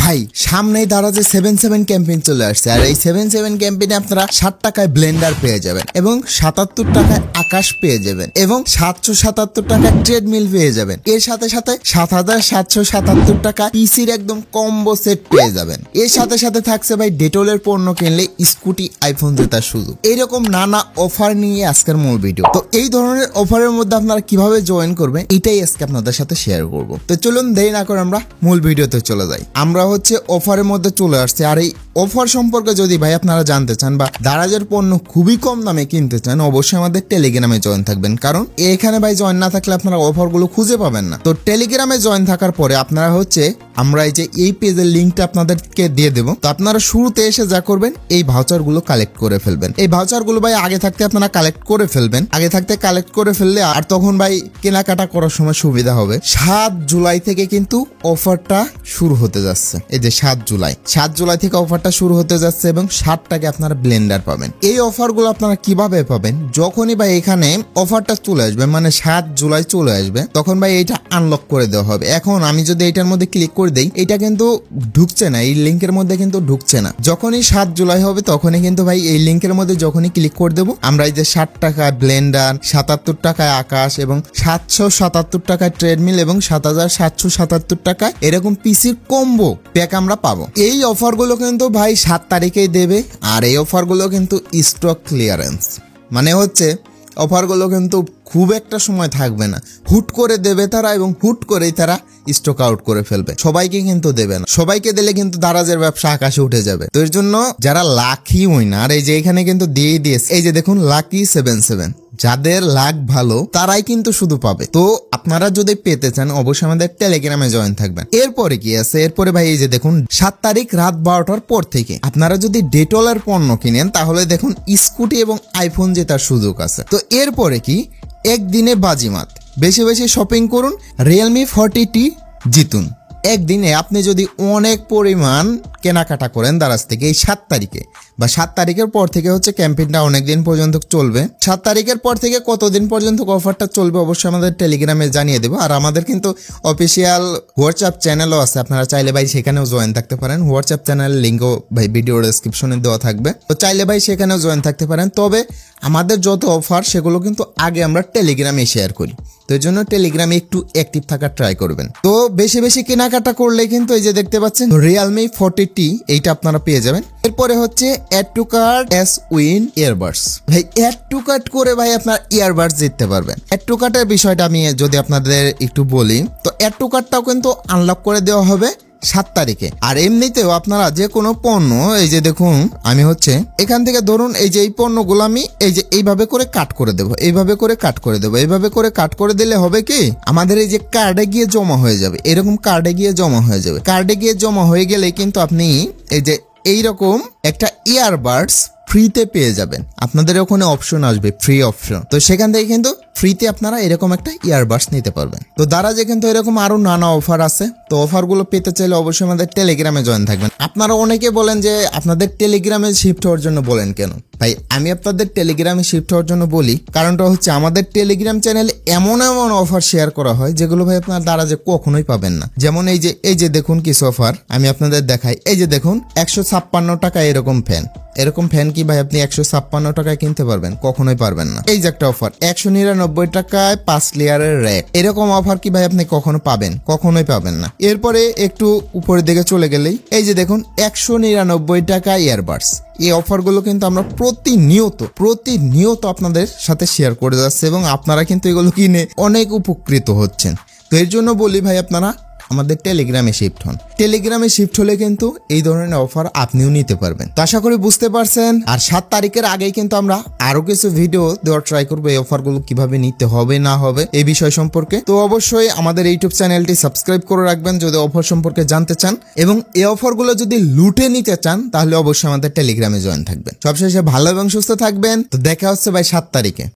ভাই সামনেই দাঁড়াচ্ছে 7/7 ক্যাম্পেইন চলে আসছে, আর এই 7/7 ক্যাম্পেইনে আপনারা 60 টাকায় ব্লেন্ডার পেয়ে যাবেন এবং 77 টাকায় আকাশ পেয়ে যাবেন এবং 777 টাকায় ট্রেডমিল পেয়ে যাবেন। এর সাথে সাথে 7777 টাকা পিসির একদম কম্বো সেট পেয়ে যাবেন। এর সাথে সাথে থাকছে ভাই ডেটলের পণ্য কিনলে স্কুটি, আইফোন জেতার সুযোগ। এইরকম নানা অফার নিয়ে আজকের মূল ভিডিও। তো এই ধরনের অফারের মধ্যে আপনারা কিভাবে জয়েন করবেন এটাই আজকে আপনাদের সাথে শেয়ার করব। তো চলুন দেরি না করে আমরা মূল ভিডিওতে চলে যাই। আমরা অফারের মধ্যে চলে আসছে, আর এই অফার সম্পর্কে যদি ভাই আপনারা জানতে চান বা দারাজের পণ্য খুবই কম দামে কিনতে চান, অবশ্যই আমাদের টেলিগ্রামে জয়েন থাকবেন, কারণ এখানে ভাই জয়েন না থাকলে আপনারা অফারগুলো খুঁজে পাবেন না। তো টেলিগ্রামে জয়েন থাকার পরে আপনারা আমরা এই পেজের লিঙ্কটা আপনাদেরকে দিয়ে দেবো। তো আপনারা শুরুতে এসে যা করবেন, এই ভাউচারগুলো কালেক্ট করে ফেলবেন। এই ভাউচারগুলো ভাই আগে থাকতে আপনারা কালেক্ট করে ফেলবেন। আগে থাকতে কালেক্ট করে ফেললে আর তখন ভাই কেনাকাটা করার সময় সুবিধা হবে। 7 জুলাই থেকে কিন্তু অফারটা শুরু হতে যাচ্ছে। এই যে 7 জুলাই থেকে অফারটা শুরু হতে যাচ্ছে এবং 60 টাকায় আপনারা ব্লেন্ডার পাবেন। এই অফারগুলো আপনারা কিভাবে পাবেন? যখনই ভাই এখানে অফারটা চলে আসবে, মানে 7 জুলাই চলে আসবে, তখন ভাই এটা আনলক করে দেওয়া হবে। এখন আমি যদি এটার মধ্যে ক্লিক করে দেই, এটা কিন্তু ঢুকছে না, এই লিঙ্কের মধ্যে কিন্তু ঢুকছে না। যখনই 7 জুলাই হবে তখনই কিন্তু ভাই এই লিঙ্কের মধ্যে যখনই ক্লিক করে দেবো, আমরা এই যে 60 টাকায় ব্লেন্ডার, 77 টাকায় আকাশ এবং 777 টাকায় ট্রেডমিল এবং 7777 টাকায় এরকম পিসির কম্বো প্যাক আমরা পাবো। এই অফারগুলো কিন্তু ভাই 7 তারিখেই দেবে, আর এই অফারগুলো কিন্তু স্টক ক্লিয়ারেন্স, মানে অফারগুলো কিন্তু খুব একটা সময় থাকবে না, হুট করে দেবে তারা এবং হুট করেই তারা স্টক আউট করে ফেলবে। সবাইকে কিন্তু দেবে না, সবাইকে দিলে কিন্তু দারাজের ব্যবসা আকাশে উঠে যাবে। তো এর জন্য যারা লাকি উইনার, এই যে এখানে কিন্তু দিয়ে দিয়েছে, এই যে দেখুন লাকি 77, যাদের লাক ভালো তারাই কিন্তু শুধু পাবে। তো আপনারা যদি পেতে চান অবশ্যই আমাদের টেলিগ্রামে জয়েন থাকবেন। এরপরে কি আছে? এরপরে ভাই এই যে দেখুন 7 তারিখ রাত 12টার পর থেকে আপনারা যদি ডেটলের পণ্য কিনেন তাহলে দেখুন স্কুটি এবং আইফোন জেতার সুযোগ আছে। তো এরপরে কি? একদিনে বাজিমাত, বেশি বেশি শপিং করুন, রিয়েলমি 40T জিতুন। একদিনে আপনি যদি অনেক পরিমাণ কেনাকাটা করেন দারাজ থেকে এই 7 তারিখে বা 7 তারিখের পর থেকে ক্যাম্পেইনটা অনেকদিন পর্যন্ত চলবে। 7 তারিখের পর থেকে কতদিন পর্যন্ত অফারটা চলবে অবশ্যই আমাদের টেলিগ্রামে জানিয়ে দেবো। আর আমাদের কিন্তু অফিসিয়াল হোয়াটসঅ্যাপ চ্যানেলও আছে, আপনারা চাইলে ভাই সেখানেও জয়েন থাকতে পারেন। হোয়াটসঅ্যাপ চ্যানেলের লিঙ্কও ভাই ভিডিওর ডেসক্রিপশনে দেওয়া থাকবে, তো চাইলে ভাই সেখানেও জয়েন থাকতে পারেন। তবে আমাদের যত অফার সেগুলো কিন্তু আগে আমরা টেলিগ্রামে শেয়ার করি, তো এই জন্য টেলিগ্রামে একটু অ্যাক্টিভ থাকার ট্রাই করবেন। তো বেশি বেশি কেনাকাটা করলে কিন্তু এই যে দেখতে পাচ্ছেন রিয়েলমি 40T এইটা আপনারা পেয়ে যাবেন। এরপরে অ্যাড টু কার্ট এস উইন ইয়ারবাডস। ভাই অ্যাড টু কার্ট করে ভাই আপনার ইয়ারবাডস জিততে পারবেন। অ্যাড টু কার্টের বিষয়টা আমি যদি আপনাদের একটু বলি, তো অ্যাড টু কার্টটাও কিন্তু আনলক করে দেওয়া হবে 7 তারিখে। আর এমনিতেও আপনারা যে কোনো পণ্য, এই যে দেখুন আমি এখান থেকে ধরুন এই যে এই পণ্যগুলো আমি এই যে এইভাবে করে কাট করে দেবো, এইভাবে করে কাট করে দেবো, এইভাবে করে কাট করে দিলে হবে কি, আমাদের এই যে কার্ডে গিয়ে জমা হয়ে যাবে, এরকম কার্ডে গিয়ে জমা হয়ে যাবে। কার্ডে গিয়ে জমা হয়ে গেলে কিন্তু আপনি এই যে এইরকম একটা ইয়ারবাডস ফ্রিতে পেয়ে যাবেন। আপনাদের ওখানে অপশন আসবে ফ্রি অপশন, তো সেখান থেকে কিন্তু ফ্রিতে আপনারা এরকম একটা ইয়ারবাডস নিতে পারবেন। তো দারাজে কিন্তু এরকম আরো নানা অফার আছে। তো অফারগুলো পেতে চাইলে অবশ্যই আমাদের টেলিগ্রামে জয়েন থাকবেন। আপনারা অনেকে বলেন যে আপনাদের টেলিগ্রামে শিফট হওয়ার জন্য বলেন কেন? ভাই আমি আপনাদের টেলিগ্রামে শিফট হওয়ার জন্য বলি, কারণটা আমাদের টেলিগ্রাম চ্যানেলে এমন এমন অফার শেয়ার করা হয় যেগুলো ভাই আপনার দারাজে কখনোই পাবেন না। যেমন এই যে দেখুন কিছু অফার আমি আপনাদের দেখাই। এই যে দেখুন 156 টাকা এরকম ফ্যান কি ভাই আপনি 156 টাকায় কিনতে পারবেন? কখনোই পারবেন না। এই যে একটা অফার 199 টাকায় 5 লেয়ারের র্যাক, এরকম অফার কি ভাই আপনি কখনো পাবেন? কখনোই পাবেন না। এরপরে একটু উপরের দিকে চলে গেলেই এই যে দেখুন 199 টাকা ইয়ারবাডস। এই অফারগুলো কিন্তু আমরা প্রতিনিয়ত আপনাদের সাথে শেয়ার করে যাচ্ছে এবং আপনারা কিন্তু এগুলো কিনে অনেক উপকৃত হচ্ছেন। তো এর জন্য বলি ভাই আপনারা আমাদের টেলিগ্রামে শিফট হন। টেলিগ্রামে শিফট হলে কিন্তু এই ধরনের অফার আপনিও নিতে পারবেন। তো আশা করি বুঝতে পারছেন। আর 7 তারিখের আগেই কিন্তু আমরা আরো কিছু ভিডিও দেওয়ার ট্রাই করবো এই অফারগুলো কিভাবে নিতে হবে না হবে এই বিষয় সম্পর্কে। তো অবশ্যই আমাদের ইউটিউব চ্যানেলটি সাবস্ক্রাইব করে রাখবেন যদি অফার সম্পর্কে জানতে চান, এবং এই অফারগুলো যদি লুটে নিতে চান তাহলে অবশ্যই আমাদের টেলিগ্রামে জয়েন থাকবেন। সবশেষে ভালো এবং সুস্থ থাকবেন। তো দেখা হচ্ছে ভাই 7 তারিখে।